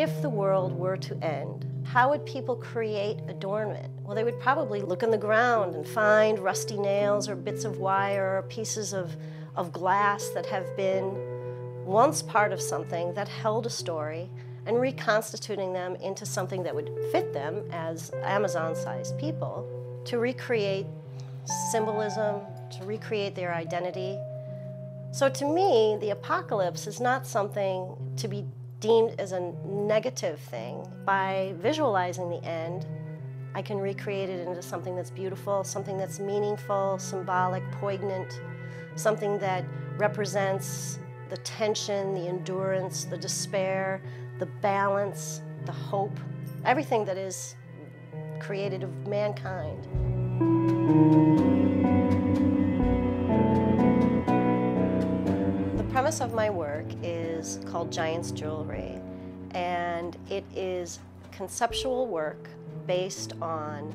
If the world were to end, how would people create adornment? Well, they would probably look in the ground and find rusty nails or bits of wire or pieces of glass that have been once part of something that held a story, and reconstituting them into something that would fit them as Amazon-sized people, to recreate symbolism, to recreate their identity. So to me, the apocalypse is not something to be deemed as a negative thing. By visualizing the end, I can recreate it into something that's beautiful, something that's meaningful, symbolic, poignant, something that represents the tension, the endurance, the despair, the balance, the hope, everything that is created of mankind. The premise of my work is called Giant's Jewelry, and it is conceptual work based on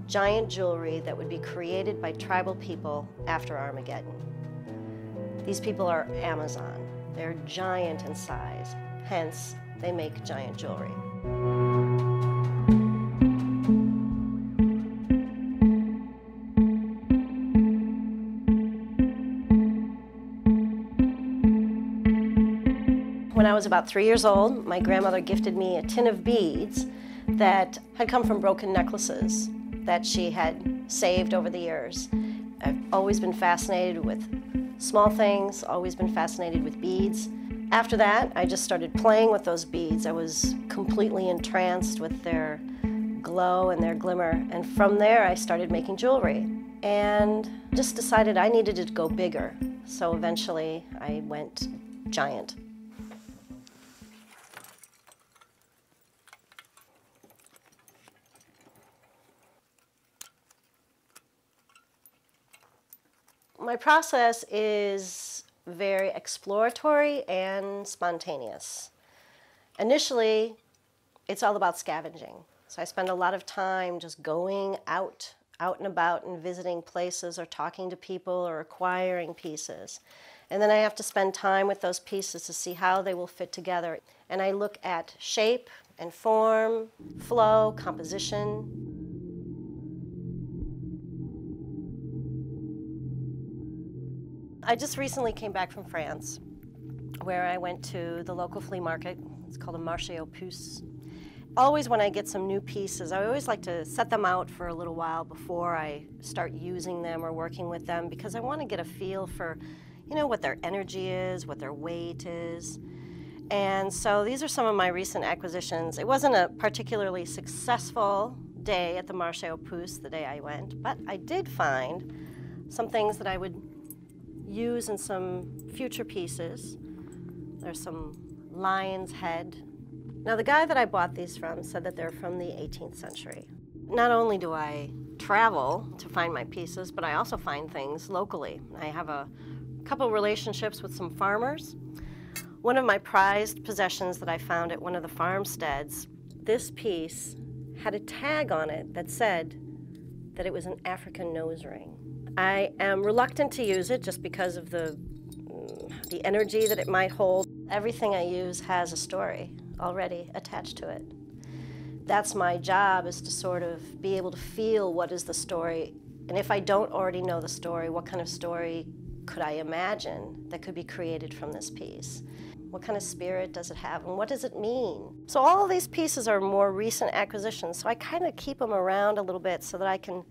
giant jewelry that would be created by tribal people after Armageddon. These people are Amazon. They're giant in size, hence they make giant jewelry. When I was about 3 years old, my grandmother gifted me a tin of beads that had come from broken necklaces that she had saved over the years. I've always been fascinated with small things, always been fascinated with beads. After that, I just started playing with those beads. I was completely entranced with their glow and their glimmer. And from there, I started making jewelry and just decided I needed to go bigger. So eventually, I went giant. My process is very exploratory and spontaneous. Initially, it's all about scavenging. So I spend a lot of time just going out and about and visiting places or talking to people or acquiring pieces. And then I have to spend time with those pieces to see how they will fit together. And I look at shape and form, flow, composition. I just recently came back from France, where I went to the local flea market. It's called a marché aux puces. Always when I get some new pieces, I always like to set them out for a little while before I start using them or working with them, because I want to get a feel for, you know, what their energy is, what their weight is. And so these are some of my recent acquisitions. It wasn't a particularly successful day at the marché aux puces the day I went, but I did find some things that I would use in some future pieces. There's some lion's head. Now, the guy that I bought these from said that they're from the 18th century. Not only do I travel to find my pieces, but I also find things locally. I have a couple relationships with some farmers. One of my prized possessions that I found at one of the farmsteads, this piece had a tag on it that said that it was an African nose ring. I am reluctant to use it just because of the energy that it might hold. Everything I use has a story already attached to it. That's my job, is to sort of be able to feel what is the story. And if I don't already know the story, what kind of story could I imagine that could be created from this piece? What kind of spirit does it have, and what does it mean? So all of these pieces are more recent acquisitions, so I kind of keep them around a little bit so that I can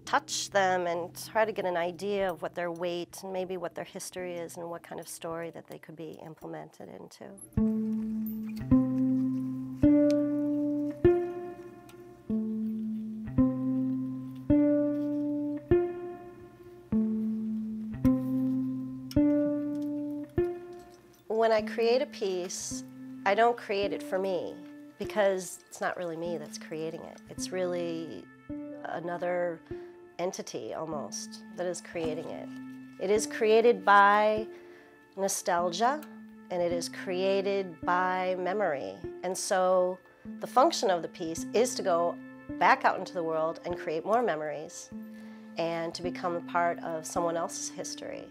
touch them and try to get an idea of what their weight and maybe what their history is and what kind of story that they could be implemented into. When I create a piece, I don't create it for me, because it's not really me that's creating it. It's really another entity, almost, that is creating it. It is created by nostalgia, and it is created by memory. And so the function of the piece is to go back out into the world and create more memories and to become a part of someone else's history.